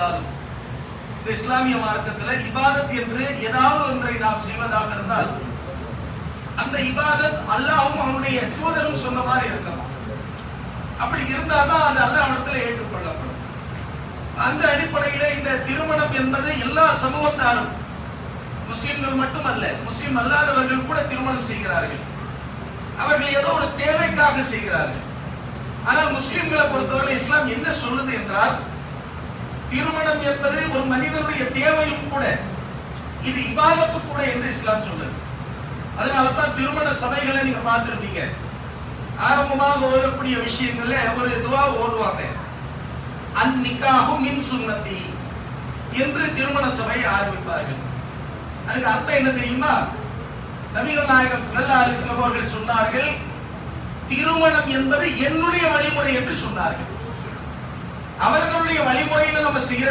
இருந்தாலும் இந்த இஸ்லாமிய மார்க்கத்தில் இபாதத் என்று ஏதாவது ஒன்றை நாம் செய்வதாக இருந்தால் அந்த இபாதத் அல்லாஹ்வும் அவனுடைய தூதரும் சொன்ன மாதிரி இருக்கணும். அப்படி இருந்தால்தான் அது அல்லாஹ்விடத்தில் ஏற்றுக்கொள்ளப்படும். அந்த அடிப்படையில இந்த திருமணம் என்பது எல்லா சமூகத்தாரும், முஸ்லிம்கள் மட்டுமல்ல, முஸ்லிம் அல்லாதவர்கள் கூட திருமணம் செய்கிறார்கள். அவர்கள் ஏதோ ஒரு தேவைக்காக செய்கிறார்கள். ஆனால் முஸ்லிம்களை பொறுத்தவரை இஸ்லாம் என்ன சொல்லுது என்றால், திருமணம் என்பது ஒரு மனிதனுடைய தேவையும் கூட, இது இபாதத்து கூட என்று இஸ்லாம் சொல்லுது. அதனாலதான் திருமண சபைகளை நீங்க பார்த்திருப்பீங்க, ஆரம்பமாக ஓதக்கூடிய விஷயங்கள்ல ஒரு துவா ஓதுவாங்க, அந்நிக்காஹு மின் சுன்னதி என்று திருமண சபையை ஆரம்பிப்பார்கள். அதுக்கு அர்த்தம் என்ன தெரியுமா? நபிகள் நாயகம் ஸல்லல்லாஹு அலைஹி வஸல்லம் அவர்கள் சொன்னார்கள், திருமணம் என்பது என்னுடைய வழிமுறை என்று சொன்னார்கள். அவர்களுடைய வழிமுறையில நம்ம செய்யற